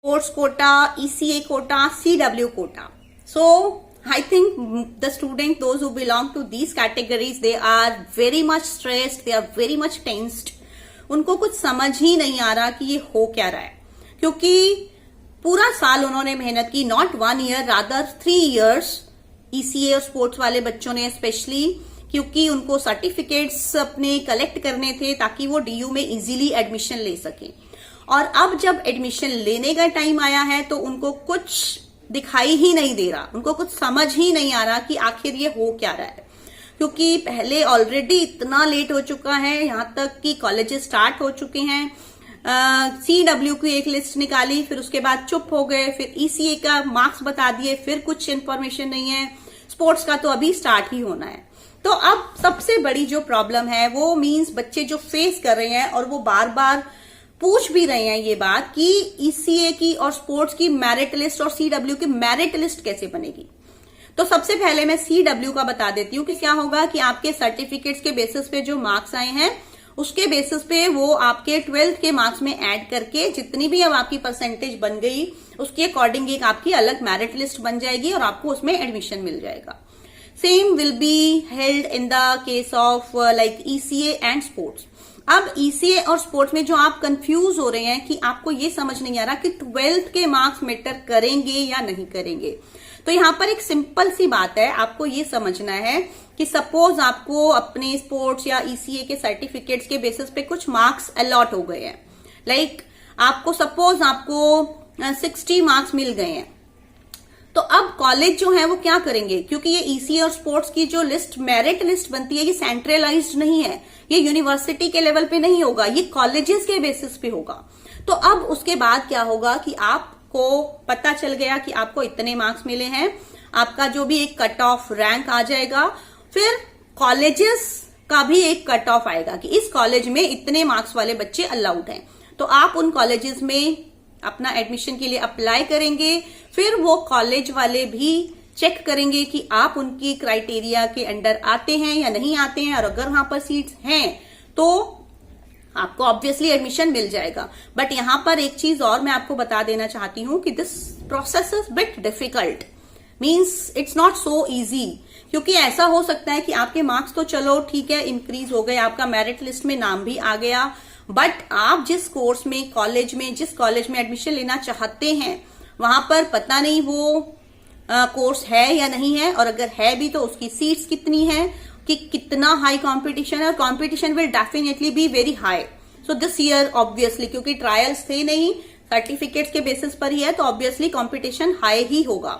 sports quota, ECA quota, CW quota. So I think the students, those who belong to these categories, they are very much stressed, they are very much tensed. उनको कुछ समझ ही नहीं आ रहा कि ये हो क्या रहा है, क्योंकि पूरा साल उन्होंने मेहनत की, not 1 year, rather 3 years, ECA और स्पोर्ट्स वाले बच्चों ने स्पेशली, क्योंकि उनको सर्टिफिकेट्स अपने कलेक्ट करने थे ताकि वो डीयू में इजीली एडमिशन ले सके। और अब जब एडमिशन लेने का टाइम आया है तो उनको कुछ दिखाई ही नहीं दे रहा, उनको कुछ समझ ही नहीं आ रहा कि आखिर ये हो क्या रहा है, क्योंकि पहले ऑलरेडी इतना लेट हो चुका है, यहां तक कि कॉलेजेस स्टार्ट हो चुके हैं। CW की एक लिस्ट निकाली, फिर उसके बाद चुप हो गए, फिर ECA का मार्क्स बता दिए, फिर कुछ इन्फॉर्मेशन नहीं है, स्पोर्ट्स का तो अभी स्टार्ट ही होना है। तो अब सबसे बड़ी जो प्रॉब्लम है वो मींस बच्चे जो फेस कर रहे हैं, और वो बार बार पूछ भी रहे हैं ये बात कि ECA की और स्पोर्ट्स की मेरिट लिस्ट और CW की मेरिट लिस्ट कैसे बनेगी। तो सबसे पहले मैं CW का बता देती हूँ कि क्या होगा कि आपके सर्टिफिकेट्स के बेसिस पे जो मार्क्स आए हैं उसके बेसिस पे वो आपके 12th के मार्क्स में ऐड करके जितनी भी अब आपकी परसेंटेज बन गई उसके अकॉर्डिंग एक आपकी अलग मेरिट लिस्ट बन जाएगी और आपको उसमें एडमिशन मिल जाएगा। Same will be held in the case of like ECA and sports. अब ECA और स्पोर्ट्स में जो आप कंफ्यूज हो रहे हैं कि आपको ये समझ नहीं आ रहा कि 12th के मार्क्स मैटर करेंगे या नहीं करेंगे, तो यहां पर एक सिंपल सी बात है, आपको ये समझना है कि सपोज आपको अपने स्पोर्ट्स या ECA के सर्टिफिकेट्स के बेसिस पे कुछ मार्क्स अलॉट हो गए हैं, लाइक आपको सपोज आपको 60 मार्क्स मिल गए हैं, तो अब कॉलेज जो है वो क्या करेंगे, क्योंकि ये ECA और स्पोर्ट्स की जो लिस्ट मेरिट लिस्ट बनती है ये सेंट्रलाइज्ड नहीं है, ये यूनिवर्सिटी के लेवल पे नहीं होगा, ये कॉलेजेस के बेसिस पे होगा। तो अब उसके बाद क्या होगा कि आपको पता चल गया कि आपको इतने मार्क्स मिले हैं, आपका जो भी एक कट ऑफ रैंक आ जाएगा, फिर कॉलेजेस का भी एक कट ऑफ आएगा कि इस कॉलेज में इतने मार्क्स वाले बच्चे अलाउड हैं, तो आप उन कॉलेजेस में अपना एडमिशन के लिए अप्लाई करेंगे। फिर वो कॉलेज वाले भी चेक करेंगे कि आप उनकी क्राइटेरिया के अंडर आते हैं या नहीं आते हैं, और अगर वहां पर सीट्स हैं तो आपको ऑब्वियसली एडमिशन मिल जाएगा। बट यहां पर एक चीज और मैं आपको बता देना चाहती हूं कि this process is bit difficult, means it's not so easy, क्योंकि ऐसा हो सकता है कि आपके मार्क्स तो चलो ठीक है इंक्रीज हो गए, आपका मेरिट लिस्ट में नाम भी आ गया, बट आप जिस कोर्स में कॉलेज में जिस कॉलेज में एडमिशन लेना चाहते हैं वहां पर पता नहीं वो कोर्स है या नहीं है, और अगर है भी तो उसकी सीट्स कितनी है, कि कितना हाई कंपटीशन है, और competition will definitely be very high. So this year obviously, क्योंकि ट्रायल्स थे नहीं, सर्टिफिकेट्स के बेसिस पर ही है, तो ऑब्वियसली कंपटीशन हाई ही होगा।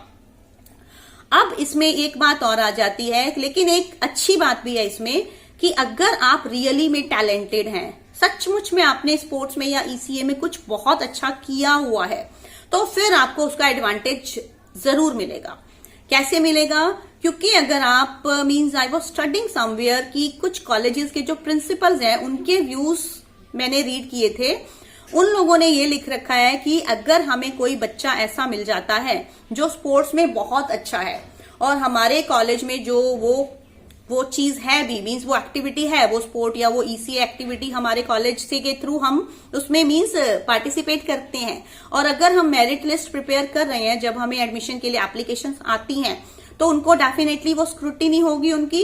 अब इसमें एक बात और आ जाती है, लेकिन एक अच्छी बात भी है इसमें, कि अगर आप रियली में टैलेंटेड हैं, सचमुच में आपने स्पोर्ट्स में या ECA में कुछ बहुत अच्छा किया हुआ है, तो फिर आपको उसका एडवांटेज जरूर मिलेगा। कैसे मिलेगा, क्योंकि अगर आप means I was studying somewhere कि कुछ कॉलेजेस के जो प्रिंसिपल्स हैं उनके व्यूज मैंने रीड किए थे, उन लोगों ने ये लिख रखा है कि अगर हमें कोई बच्चा ऐसा मिल जाता है जो स्पोर्ट्स में बहुत अच्छा है और हमारे कॉलेज में जो वो चीज है भी, मीन्स वो एक्टिविटी है, वो स्पोर्ट या वो ECA एक्टिविटी हमारे कॉलेज से के थ्रू हम उसमें मीन्स पार्टिसिपेट करते हैं, और अगर हम मेरिट लिस्ट प्रिपेयर कर रहे हैं, जब हमें एडमिशन के लिए एप्लीकेशंस आती हैं तो उनको डेफिनेटली वो स्क्रूटिनी होगी उनकी।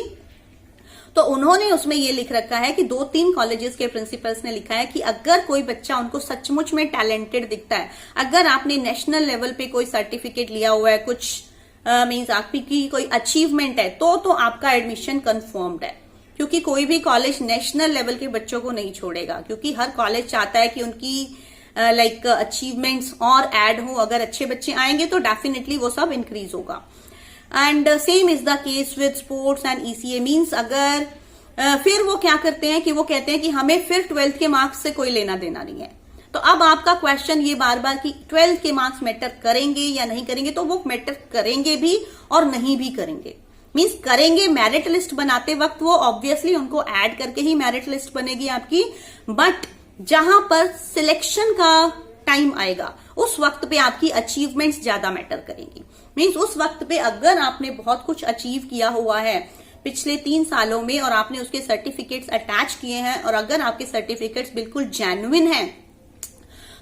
तो उन्होंने उसमें ये लिख रखा है कि 2-3 कॉलेजेस के प्रिंसिपल्स ने लिखा है कि अगर कोई बच्चा उनको सचमुच में टैलेंटेड दिखता है, अगर आपने नेशनल लेवल पे कोई सर्टिफिकेट लिया हुआ है, कुछ मीन्स आपकी कोई अचीवमेंट है, तो आपका एडमिशन कंफर्म्ड है, क्योंकि कोई भी कॉलेज नेशनल लेवल के बच्चों को नहीं छोड़ेगा, क्योंकि हर कॉलेज चाहता है कि उनकी लाइक अचीवमेंट्स और ऐड हो, अगर अच्छे बच्चे आएंगे तो डेफिनेटली वो सब इंक्रीज होगा। And same is the case with sports and ECA, means अगर फिर वो क्या करते हैं कि वो कहते हैं कि हमें फिर 12th के मार्क्स से कोई लेना देना नहीं है। तो अब आपका क्वेश्चन ये बार बार कि 12th के मार्क्स मैटर करेंगे या नहीं करेंगे, तो वो मैटर करेंगे भी और नहीं भी करेंगे। मींस करेंगे मेरिट लिस्ट बनाते वक्त, वो ऑब्वियसली उनको ऐड करके ही मेरिट लिस्ट बनेगी आपकी, बट जहां पर सिलेक्शन का टाइम आएगा उस वक्त पे आपकी अचीवमेंट्स ज्यादा मैटर करेंगी। मींस उस वक्त पे अगर आपने बहुत कुछ अचीव किया हुआ है पिछले 3 सालों में और आपने उसके सर्टिफिकेट्स अटैच किए हैं, और अगर आपके सर्टिफिकेट्स बिल्कुल जेन्युइन हैं,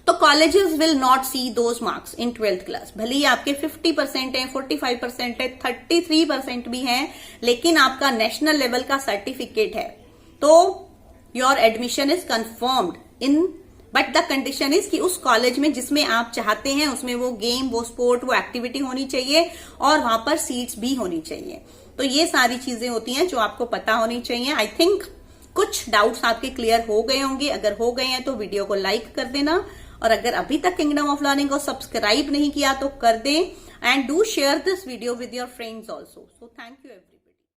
तो colleges will not C those marks in 12th class. भले ही आपके 50% है, 45% है, 33% भी हैं, लेकिन आपका नेशनल लेवल का सर्टिफिकेट है, तो your admission is confirmed in, but the condition is कि उस कॉलेज में जिसमें आप चाहते हैं उसमें वो गेम, वो स्पोर्ट, वो एक्टिविटी होनी चाहिए और वहां पर सीट्स भी होनी चाहिए। तो ये सारी चीजें होती हैं जो आपको पता होनी चाहिए। आई थिंक कुछ डाउट्स आपके क्लियर हो गए होंगे। अगर हो गए हैं तो वीडियो को लाइक कर देना, और अगर अभी तक किंगडम ऑफ लर्निंग को सब्सक्राइब नहीं किया तो कर दें, and do share this video with your friends also. So thank you everyone.